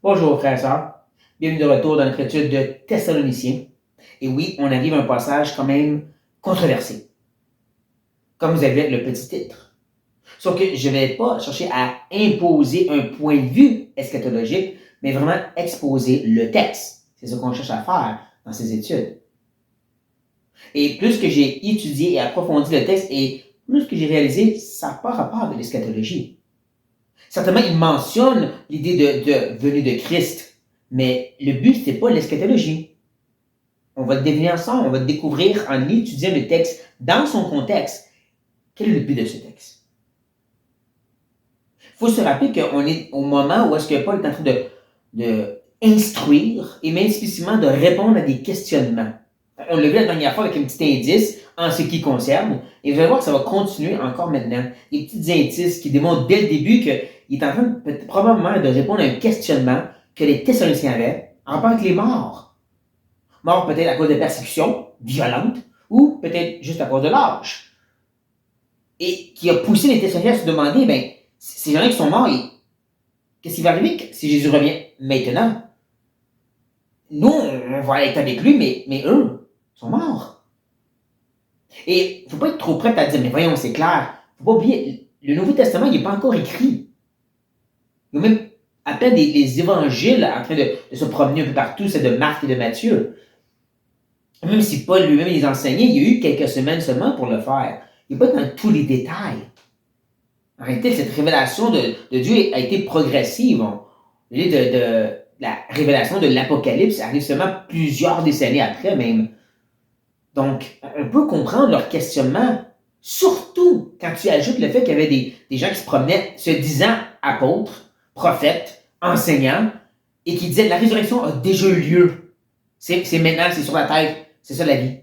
Bonjour frères et sœurs, bienvenue de retour dans notre étude de Thessaloniciens. Et oui, on arrive à un passage quand même controversé, comme vous avez le petit titre. Sauf que je ne vais pas chercher à imposer un point de vue eschatologique, mais vraiment exposer le texte. C'est ce qu'on cherche à faire dans ces études. Et plus que j'ai étudié et approfondi le texte, et plus que j'ai réalisé, ça n'a pas rapport avec l'eschatologie. Certainement, il mentionne l'idée de venue de Christ, mais le but, ce n'est pas l'eschatologie. On va le deviner ensemble, on va le découvrir en étudiant le texte dans son contexte. Quel est le but de ce texte? Il faut se rappeler qu'on est au moment où est-ce que Paul est en train de instruire et même spécifiquement de répondre à des questionnements. On l'a vu la dernière fois avec un petit indice en ce qui concerne, et vous allez voir que ça va continuer encore maintenant. Des petits indices qui démontrent dès le début qu'il est en train probablement de répondre à un questionnement que les Thessaloniciens avaient en rapport avec les morts. Morts peut-être à cause de persécutions violentes, ou peut-être juste à cause de l'âge. Et qui a poussé les Thessaloniciens à se demander, ben, ces gens qui sont morts, qu'est-ce qui va arriver si Jésus revient maintenant? Nous, on va être avec lui, mais eux sont morts. Et il ne faut pas être trop prêt à dire, mais voyons, c'est clair. Il ne faut pas oublier, le Nouveau Testament, il n'est pas encore écrit. Il y a même à peine les évangiles en train de se promener un peu partout, c'est de Marc et de Matthieu. Même si Paul lui-même les enseignait, il y a eu quelques semaines seulement pour le faire. Il n'est pas dans tous les détails. En réalité, cette révélation de Dieu a été progressive. La révélation de l'Apocalypse arrive seulement plusieurs décennies après même. Donc, on peut comprendre leur questionnement, surtout quand tu ajoutes le fait qu'il y avait des gens qui se promenaient se disant apôtres, prophètes, enseignants, et qui disaient la résurrection a déjà eu lieu. C'est maintenant, c'est sur la terre, c'est ça la vie.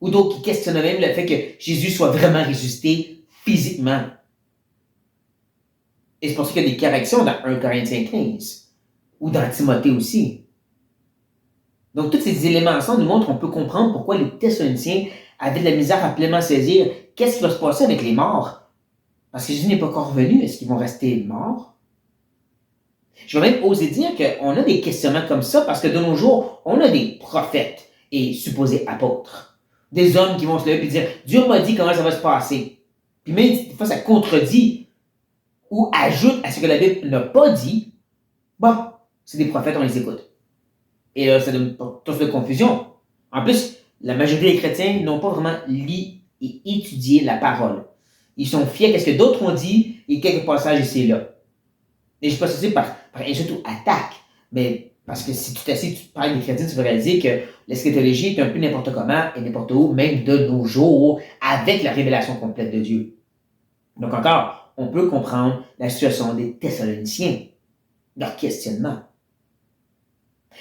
Ou d'autres qui questionnaient même le fait que Jésus soit vraiment ressuscité physiquement. Et c'est pour ça qu'il y a des corrections dans 1 Corinthiens 15, ou dans Timothée aussi. Donc, tous ces éléments ensemble nous montrent qu'on peut comprendre pourquoi les Thessaloniciens avaient de la misère à pleinement saisir qu'est-ce qui va se passer avec les morts. Parce que Jésus n'est pas encore revenu, est-ce qu'ils vont rester morts? Je vais même oser dire qu'on a des questionnements comme ça parce que de nos jours, on a des prophètes et supposés apôtres. Des hommes qui vont se lever et dire « Dieu m'a dit comment ça va se passer. » Puis même, des fois, ça contredit ou ajoute à ce que la Bible n'a pas dit. Bon, c'est des prophètes, on les écoute. Et là, ça donne toute de confusion. En plus, la majorité des chrétiens n'ont pas vraiment lu et étudié la parole. Ils sont fiers à ce que d'autres ont dit et quelques passages ici et là. Et je ne sais pas si c'est par insulte ou attaque, mais parce que si tu parles des chrétiens, tu vas réaliser que l'eschatologie est un peu n'importe comment et n'importe où, même de nos jours, avec la révélation complète de Dieu. Donc encore, on peut comprendre la situation des Thessaloniciens, leur questionnement.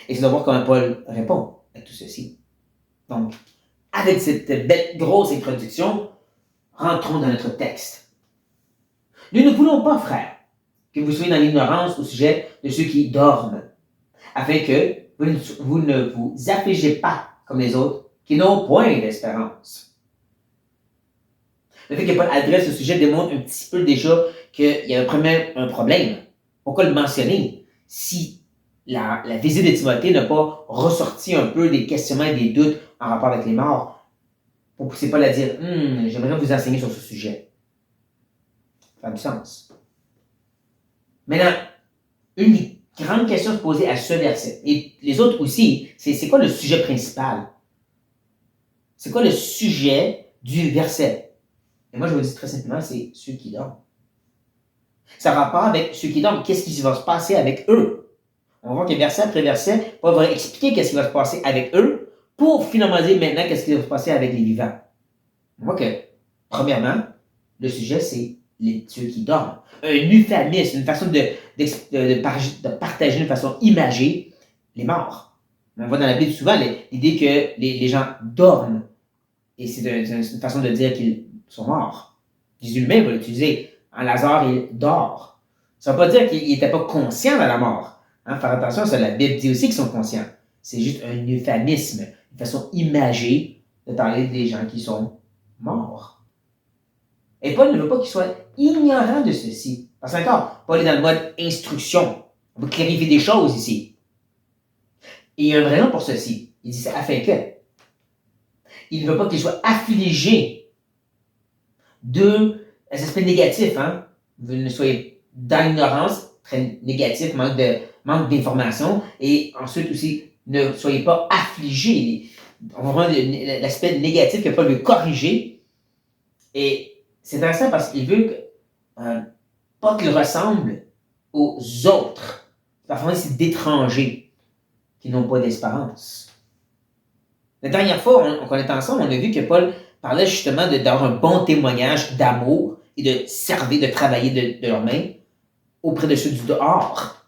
Et c'est de voir comment Paul répond à tout ceci. Donc, avec cette belle grosse introduction, rentrons dans notre texte. Nous ne voulons pas, frères, que vous soyez dans l'ignorance au sujet de ceux qui dorment, afin que vous ne vous affligez pas comme les autres qui n'ont point d'espérance. Le fait que Paul adresse ce sujet démontre un petit peu déjà qu'il y a un problème. Pourquoi le mentionner si la visite de Timothée n'a pas ressorti un peu des questionnements et des doutes en rapport avec les morts pour pousser Paul à dire « j'aimerais vous enseigner sur ce sujet ». Ça a du sens. Maintenant, une grande question se poser à ce verset, et les autres aussi, c'est quoi le sujet principal? C'est quoi le sujet du verset? Et moi, je vous dis très simplement, c'est ceux qui dorment. Ça a rapport avec ceux qui dorment. Qu'est-ce qui va se passer avec eux? On voit que verset après verset, Paul va expliquer qu'est-ce qui va se passer avec eux pour finalement dire maintenant qu'est-ce qui va se passer avec les vivants. On voit que, premièrement, le sujet, c'est ceux qui dorment. Un euphémisme, une façon de partager d'une façon imagée les morts. On voit dans la Bible souvent l'idée que les gens dorment. Et c'est une façon de dire qu'ils sont morts. Jésus lui-même va l'utiliser. En Lazare, il dort. Ça ne veut pas dire qu'il n'était pas conscient de la mort. Hein, faire attention à ça, la Bible dit aussi qu'ils sont conscients. C'est juste un euphémisme, une façon imagée de parler des gens qui sont morts. Et Paul ne veut pas qu'ils soient ignorants de ceci. Parce qu'encore, Paul est dans le mode instruction. On veut clarifier des choses ici. Et il y a une raison pour ceci. Il dit c'est afin que. Il ne veut pas qu'il soit affligé de aspects négatifs. Hein? Vous ne soyez dans l'ignorance, très négatif, manque d'information. Et ensuite aussi, ne soyez pas affligés. On voit l'aspect négatif qu'il Paul veut corriger. Et c'est intéressant parce qu'il veut pas qu'il ressemble aux autres. Parfois, c'est d'étrangers qui n'ont pas d'espérance. La dernière fois qu'on était ensemble, on a vu que Paul parlait justement d'avoir un bon témoignage d'amour et de servir, de travailler de leurs mains auprès de ceux du dehors.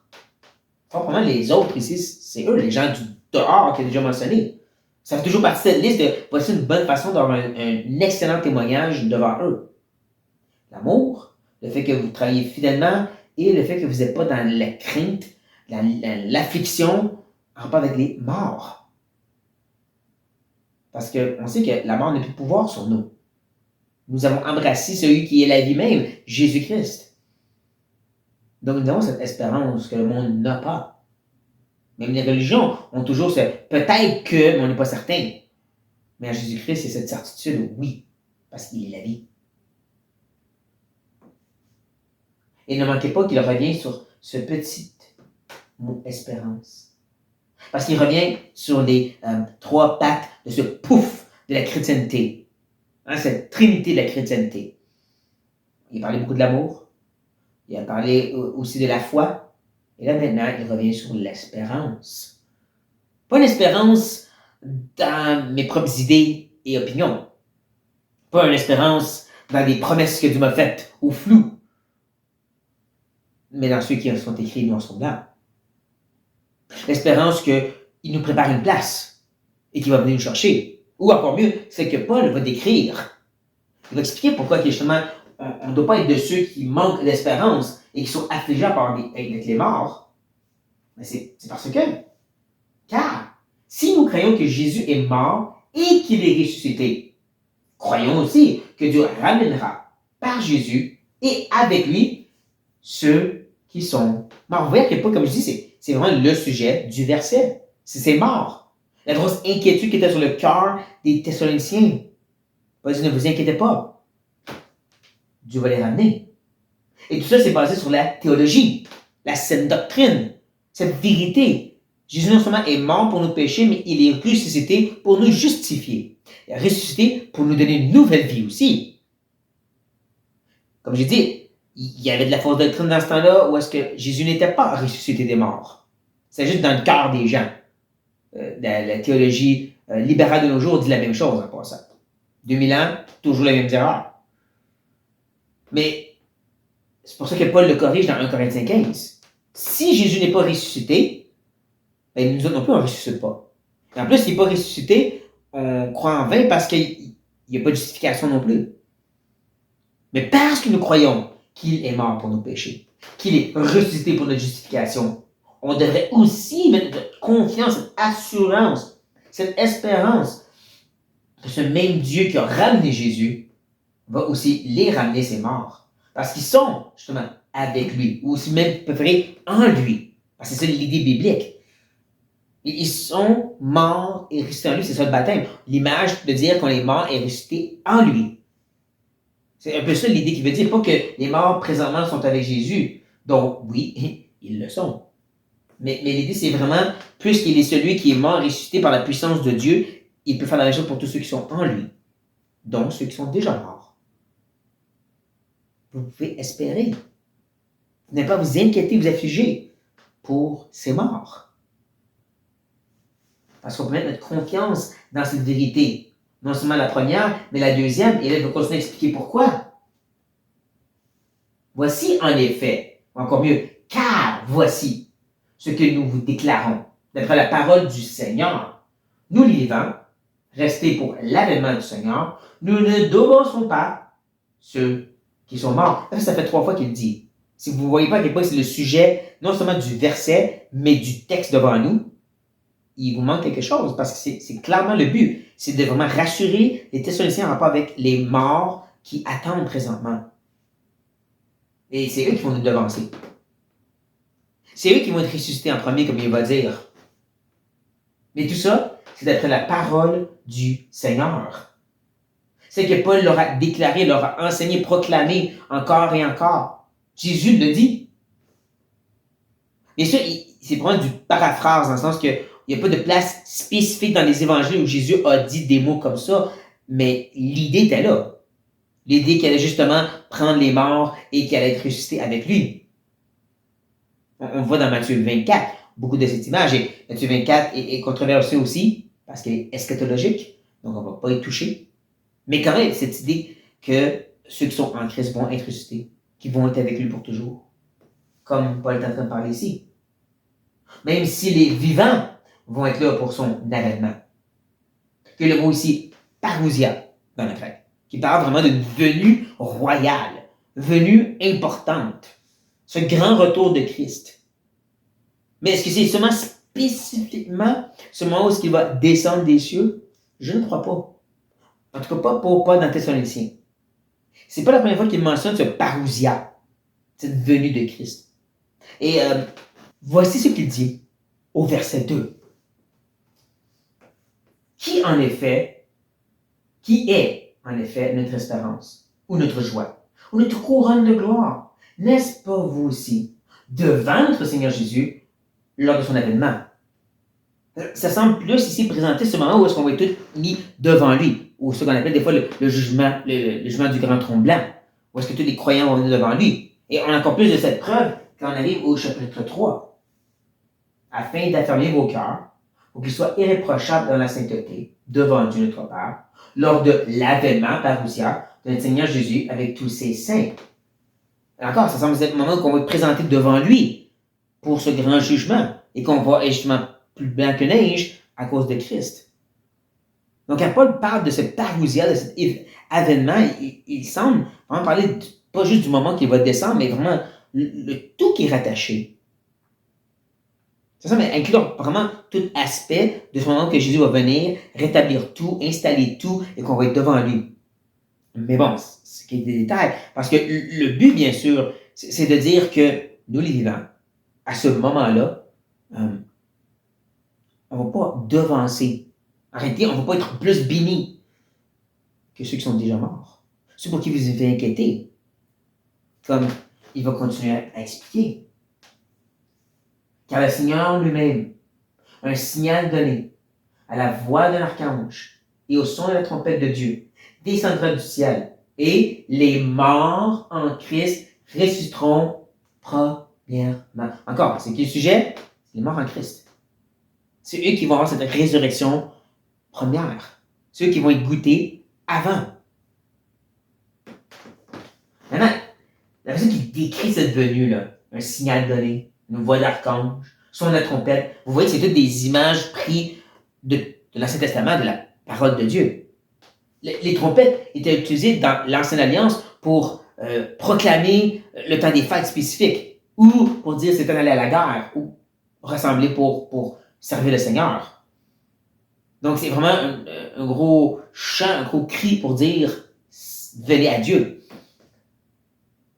Probablement les autres ici, c'est eux, les gens du dehors qu'il a déjà mentionné. Ça fait toujours partie de cette liste de voici une bonne façon d'avoir un excellent témoignage devant eux. L'amour, le fait que vous travaillez fidèlement et le fait que vous n'êtes pas dans la crainte, l'affliction en rapport avec les morts. Parce qu'on sait que la mort n'a plus de pouvoir sur nous. Nous avons embrassé celui qui est la vie même, Jésus-Christ. Donc nous avons cette espérance que le monde n'a pas. Même les religions ont toujours ce peut-être que, mais on n'est pas certain. Mais en Jésus-Christ, c'est cette certitude, oui, parce qu'il est la vie. Et ne manquez pas qu'il revient sur ce petit mot espérance. Parce qu'il revient sur les trois pattes de ce pouf de la chrétienté. Hein, cette trinité de la chrétienté. Il a parlé beaucoup de l'amour. Il a parlé aussi de la foi. Et là maintenant, il revient sur l'espérance. Pas l'espérance dans mes propres idées et opinions. Pas une espérance dans des promesses que Dieu m'a faites au flou. Mais dans ceux qui sont écrits noir sur blanc. L'espérance qu'il nous prépare une place et qu'il va venir nous chercher. Ou encore mieux, c'est que Paul va décrire. Il va expliquer pourquoi justement on ne doit pas être de ceux qui manquent d'espérance et qui sont affligés avec les morts. Mais c'est parce que, car si nous croyons que Jésus est mort et qu'il est ressuscité, croyons aussi que Dieu ramènera par Jésus et avec lui ceux qui sont morts. Vous voyez que pas, comme je dis, c'est vraiment le sujet du verset. C'est mort. La grosse inquiétude qui était sur le cœur des Thessaloniciens. Paul dit, ne vous inquiétez pas. Dieu va les ramener. Et tout ça, c'est basé sur la théologie, la saine doctrine, cette vérité. Jésus non seulement est mort pour nos péchés, mais il est ressuscité pour nous justifier. Il est ressuscité pour nous donner une nouvelle vie aussi. Comme j'ai dit, il y avait de la fausse doctrine dans ce temps-là où est-ce que Jésus n'était pas ressuscité des morts. C'est juste dans le cœur des gens. La théologie libérale de nos jours dit la même chose en passant. 2000 ans, toujours les mêmes erreurs. Mais c'est pour ça que Paul le corrige dans 1 Corinthiens 15. Si Jésus n'est pas ressuscité, ben nous autres non plus, on ne ressuscite pas. Et en plus, s'il n'est pas ressuscité, on croit en vain parce qu'il n'y a pas de justification non plus. Mais parce que nous croyons qu'il est mort pour nos péchés, qu'il est ressuscité pour notre justification, on devrait aussi mettre notre confiance, cette assurance, cette espérance que ce même Dieu qui a ramené Jésus va aussi les ramener, ses morts. Parce qu'ils sont justement avec lui, ou aussi même préférés en lui. Parce que c'est ça l'idée biblique. Ils sont morts et ressuscités en lui, c'est ça le baptême. L'image de dire qu'on est mort et ressuscité en lui. C'est un peu ça l'idée qui veut dire, pas que les morts présentement sont avec Jésus. Donc oui, ils le sont. Mais l'idée c'est vraiment, puisqu'il est celui qui est mort et ressuscité par la puissance de Dieu, il peut faire la même chose pour tous ceux qui sont en lui. Donc ceux qui sont déjà morts. Vous pouvez espérer. Vous n'avez pas à vous inquiéter, vous affliger pour ces morts. Parce qu'on peut mettre notre confiance dans cette vérité. Non seulement la première, mais la deuxième. Et là, je vais continuer à expliquer pourquoi. Voici en effet, encore mieux, car voici ce que nous vous déclarons. D'après la parole du Seigneur, nous les vivants, restés pour l'avènement du Seigneur, nous ne devançons pas ceux qui sont morts. Ça fait 3 fois qu'il dit. Si vous ne voyez pas à quel point c'est le sujet, non seulement du verset, mais du texte devant nous, il vous manque quelque chose, parce que c'est clairement le but. C'est de vraiment rassurer les Thessaloniciens en rapport avec les morts qui attendent présentement. Et c'est eux qui vont nous devancer. C'est eux qui vont être ressuscités en premier, comme il va dire. Mais tout ça, c'est d'après la parole du Seigneur. C'est que Paul leur a déclaré, leur a enseigné, proclamé encore et encore. Jésus le dit. Bien sûr, c'est vraiment du paraphrase, dans le sens qu'il n'y a pas de place spécifique dans les évangiles où Jésus a dit des mots comme ça, mais l'idée était là. L'idée qu'elle allait justement prendre les morts et qu'elle allait être ressuscitée avec lui. On voit dans Matthieu 24 beaucoup de cette image. Et Matthieu 24 est controversé aussi, parce qu'elle est eschatologique, donc on ne va pas y toucher. Mais quand même, cette idée que ceux qui sont en Christ vont être ressuscités, qui vont être avec lui pour toujours. Comme Paul est en train de parler ici. Même si les vivants vont être là pour son avènement. Que le mot ici, parousia, dans le grec, qui parle vraiment d'une venue royale, venue importante. Ce grand retour de Christ. Mais est-ce que c'est seulement spécifiquement ce moment où il va descendre des cieux? Je ne crois pas. En tout cas, pas pour Paul dans Thessaloniciens. C'est pas la première fois qu'il mentionne ce parousia, cette venue de Christ. Et voici ce qu'il dit au verset 2. Qui est en effet notre espérance, ou notre joie, ou notre couronne de gloire? N'est-ce pas vous aussi, devant notre Seigneur Jésus, lors de son avènement? Ça semble plus ici présenter ce moment où est-ce qu'on va être tous mis devant lui, ou ce qu'on appelle des fois le jugement du grand trône blanc, où est-ce que tous les croyants vont venir devant lui. Et on a encore plus de cette preuve quand on arrive au chapitre 3. Afin d'affermir vos cœurs, pour qu'ils soient irréprochables dans la sainteté, devant Dieu notre Père, lors de l'avènement, parousia, de notre Seigneur Jésus avec tous ses saints. Encore, ça semble être le moment où on va être présenté devant lui pour ce grand jugement et qu'on va être justement plus blanc que neige à cause de Christ. Donc, quand Paul parle de ce parousia, de cet avènement, il semble vraiment parler pas juste du moment qu'il va descendre, mais vraiment le tout qui est rattaché. Ça semble inclure vraiment tout aspect de ce moment que Jésus va venir, rétablir tout, installer tout et qu'on va être devant lui. Mais bon, c'est qu'il y a des détails. Parce que le but, bien sûr, c'est de dire que nous, les vivants, à ce moment-là, on ne va pas devancer. En réalité, on ne va pas être plus bénis que ceux qui sont déjà morts. Ceux pour qui vous êtes inquiétés. Comme il va continuer à expliquer. Car le Seigneur lui-même, un signal donné, à la voix d'un archange et au son de la trompette de Dieu, descendra du ciel, et les morts en Christ ressusciteront premièrement. Encore, c'est qui le sujet? Les morts en Christ. C'est eux qui vont avoir cette résurrection première. C'est eux qui vont être goûtés avant. Maintenant, la personne qui décrit cette venue-là, un signal donné, une voix d'archange, son de la trompette, vous voyez que c'est toutes des images prises de l'Ancien Testament, de la parole de Dieu. Les trompettes étaient utilisées dans l'Ancienne Alliance pour proclamer le temps des fêtes spécifiques, ou pour dire c'est temps d'aller à la guerre, ou rassembler pour servir le Seigneur. Donc c'est vraiment un gros chant, un gros cri pour dire venez à Dieu.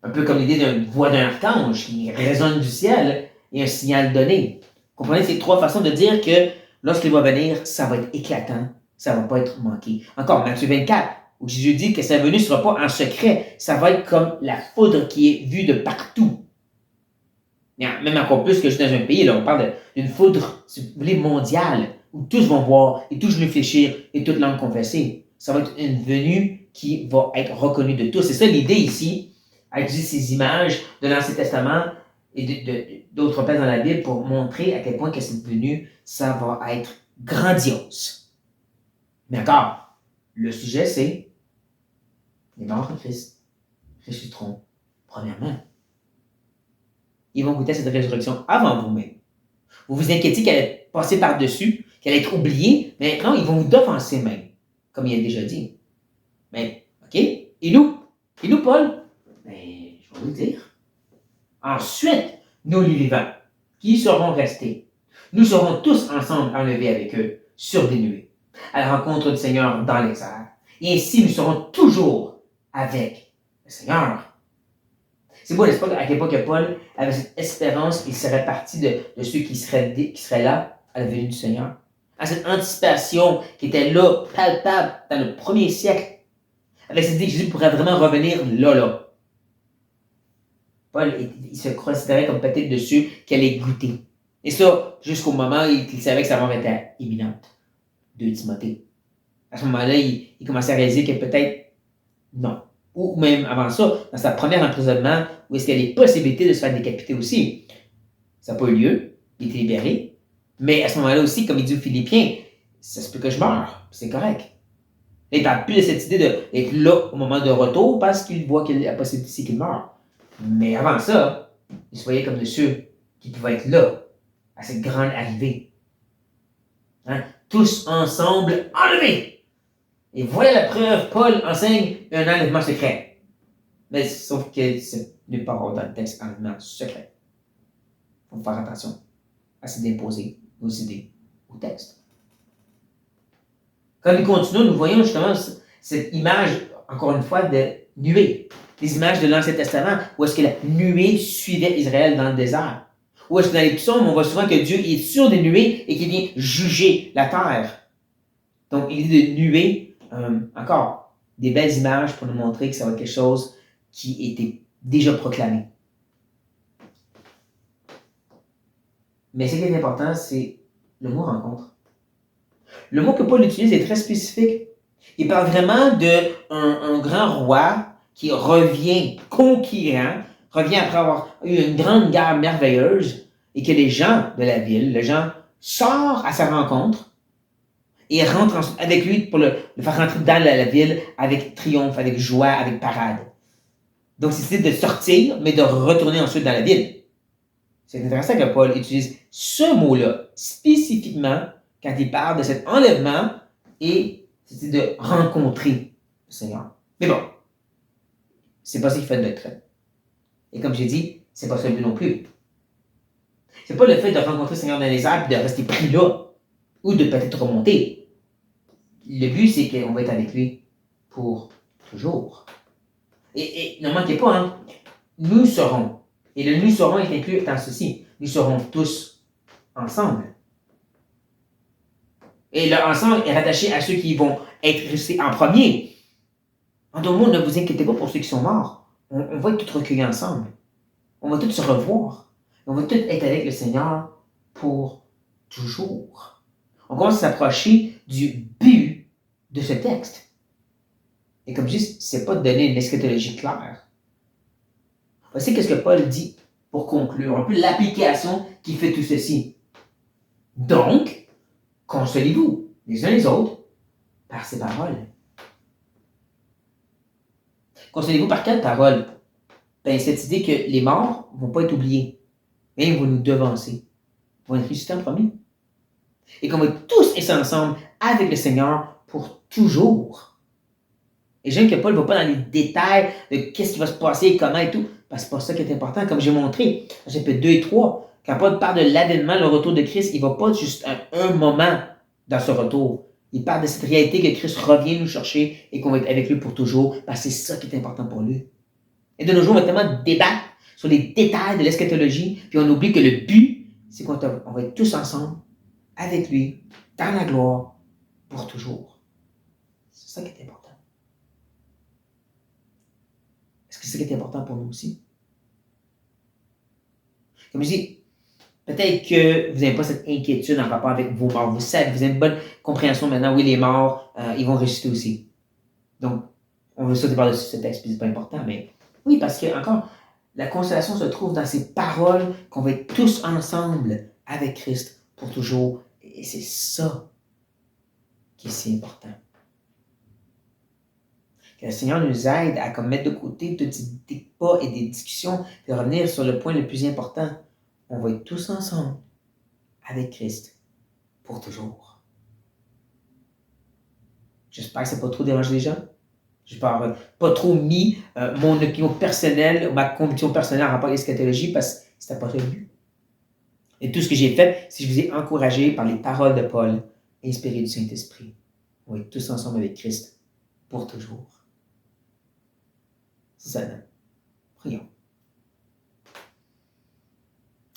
Un peu comme l'idée d'une voix d'un archange qui résonne du ciel et un signal donné. Vous comprenez, c'est trois façons de dire que lorsqu'il va venir, ça va être éclatant, ça ne va pas être manqué. Encore, Matthieu 24, où Jésus dit que sa venue ne sera pas en secret, ça va être comme la foudre qui est vue de partout. Même encore plus que juste dans un pays, là, on parle d'une foudre, si vous voulez, mondiale, où tous vont voir, et tous réfléchir, et toute langue confesser. Ça va être une venue qui va être reconnue de tous. C'est ça l'idée ici, à utiliser ces images de l'Ancien Testament et d'autres places dans la Bible pour montrer à quel point que cette venue, ça va être grandiose. Mais encore, le sujet c'est les morts en Christ ressusciteront premièrement. Ils vont goûter à cette résurrection avant vous-même. Vous vous inquiétez qu'elle allait passer par-dessus, qu'elle allait être oubliée, mais non, ils vont vous devancer même, comme il a déjà dit. Mais, OK, et nous, Paul? Mais, je vais vous le dire. Ensuite, nous les vivants, qui seront restés, nous serons tous ensemble enlevés avec eux sur des nuées, à la rencontre du Seigneur dans les airs. Et ainsi, nous serons toujours avec le Seigneur. C'est beau, n'est-ce pas, à quel point que Paul avait cette espérance qu'il serait parti de ceux qui seraient là à la venue du Seigneur. À cette anticipation qui était là, palpable, dans le premier siècle, avec cette idée que Jésus pourrait vraiment revenir là. Paul, il se considérait comme peut-être de ceux qui allaient goûter. Et ça, jusqu'au moment où il savait que sa mort était imminente. 2 Timothée. À ce moment-là, il commençait à réaliser que peut-être non. Ou même avant ça, dans sa première emprisonnement, où est-ce qu'il y a les possibilités de se faire décapiter aussi. Ça n'a pas eu lieu, il était libéré. Mais à ce moment-là aussi, comme il dit aux Philippiens, ça se peut que je meure, c'est correct. Il ne parle plus de cette idée d'être là au moment de retour parce qu'il voit qu'il y a la possibilité qu'il meure. Mais avant ça, il se voyait comme de ceux qui pouvaient être là, à cette grande arrivée. Hein? Tous ensemble enlevés. Et voilà la preuve, Paul enseigne un enlèvement secret. Mais sauf que c'est nulle part dans le texte enlèvement secret. Il faut faire attention à se d'imposer nos idées au texte. Quand nous continuons, nous voyons justement cette image, encore une fois, de nuée. Les images de l'Ancien Testament, où est-ce que la nuée suivait Israël dans le désert. Où est-ce que dans les psaumes, on voit souvent que Dieu est sur des nuées et qu'il vient juger la terre. Donc, il dit de nuée, encore, des belles images pour nous montrer que ça va être quelque chose qui était déjà proclamé. Mais ce qui est important, c'est le mot rencontre. Le mot que Paul utilise est très spécifique. Il parle vraiment d'un grand roi qui revient conquérant, revient après avoir eu une grande guerre merveilleuse, et que les gens de la ville, les gens sortent à sa rencontre et rentrent ensuite avec lui pour le faire rentrer dans la ville avec triomphe, avec joie, avec parade. Donc c'est de sortir, mais de retourner ensuite dans la ville. C'est intéressant que Paul utilise ce mot-là spécifiquement quand il parle de cet enlèvement et c'est de rencontrer le Seigneur. Mais bon, c'est pas ça qui fait de notre traite. Et comme j'ai dit, c'est pas ça le but non plus. C'est pas le fait de rencontrer le Seigneur dans les airs et de rester pris là ou de peut-être remonter. Le but, c'est qu'on va être avec lui pour toujours. Et ne manquez pas, hein, nous serons. Et le nous serons est inclus dans ceci. Nous serons tous ensemble. Et le ensemble est rattaché à ceux qui vont être restés en premier. En d'autres mots, ne vous inquiétez pas pour ceux qui sont morts. On va être tous recueillis ensemble. On va tous se revoir. On va tous être avec le Seigneur pour toujours. On commence à s'approcher du but de ce texte. Et comme je dis, ce n'est pas de donner une eschatologie claire. Voici ce que Paul dit pour conclure, un peu l'application qui fait tout ceci. Donc, consolez-vous les uns les autres par ces paroles. Consolez-vous par quelle parole? Ben, cette idée que les morts ne vont pas être oubliés, mais ils vont nous devancer. Ils vont être ressuscités en premier. Et qu'on va tous être ensemble avec le Seigneur pour toujours. Et j'aime que Paul ne va pas dans les détails de qu'est-ce qui va se passer et comment et tout, parce que c'est pas ça qui est important, comme j'ai montré, dans chapitre 2 et 3, quand Paul parle de l'avènement, le retour de Christ, il ne va pas juste un moment dans ce retour. Il parle de cette réalité que Christ revient nous chercher et qu'on va être avec lui pour toujours, parce que c'est ça qui est important pour lui. Et de nos jours, on va tellement débattre sur les détails de l'eschatologie, puis on oublie que le but, c'est qu'on va être tous ensemble, avec lui, dans la gloire, pour toujours. C'est ça qui est important. Est-ce que c'est ce qui est important pour nous aussi? Comme je dis, peut-être que vous n'avez pas cette inquiétude en rapport avec vos morts. Vous savez, vous avez une bonne compréhension maintenant. Oui, les morts, ils vont ressusciter aussi. Donc, on veut sauter par-dessus ce texte, puis c'est pas important, mais oui, parce que, encore, la consolation se trouve dans ces paroles qu'on va être tous ensemble avec Christ pour toujours. Et c'est ça qui est si important. Que le Seigneur nous aide à comme, mettre de côté tous ces débats et des discussions et revenir sur le point le plus important. On va être tous ensemble avec Christ pour toujours. J'espère que ça n'a pas trop dérangé les gens. J'espère pas trop mis mon opinion personnelle, ma conviction personnelle en rapport avec l'eschatologie parce que c'était pas ça le but. Et tout ce que j'ai fait, c'est que je vous ai encouragé par les paroles de Paul, inspirées du Saint-Esprit. On va être tous ensemble avec Christ pour toujours. C'est ça. Prions.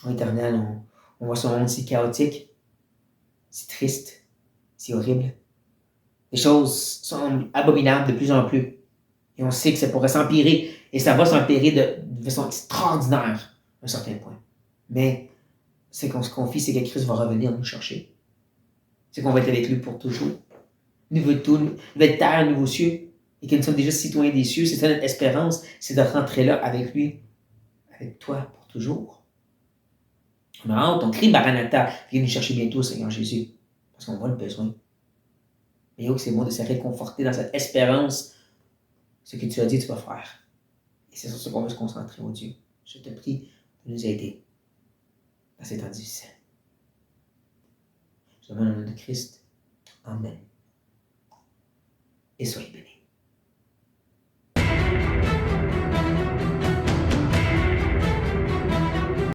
Oh, Éternel, on voit ce monde si chaotique, si triste, si horrible. Les choses sont abominables de plus en plus. Et on sait que ça pourrait s'empirer. Et ça va s'empirer de façon extraordinaire à un certain point. Mais c'est qu'on se confie, c'est que Christ va revenir nous chercher. C'est qu'on va être avec lui pour toujours. Nouvelle terre, nouveaux cieux. Et que nous sommes déjà citoyens des cieux. C'est ça notre espérance. C'est de rentrer là avec lui. Avec toi pour toujours. On a hâte, on crie Maranatha. Viens nous chercher bientôt, Seigneur Jésus. Parce qu'on voit le besoin. Mais oh, c'est bon de se réconforter dans cette espérance. Ce que tu as dit, tu vas faire. Et c'est sur ce qu'on veut se concentrer, oh Dieu. Je te prie de nous aider dans ces temps difficiles. Je demande au nom de Christ. Amen. Et soyez bénis.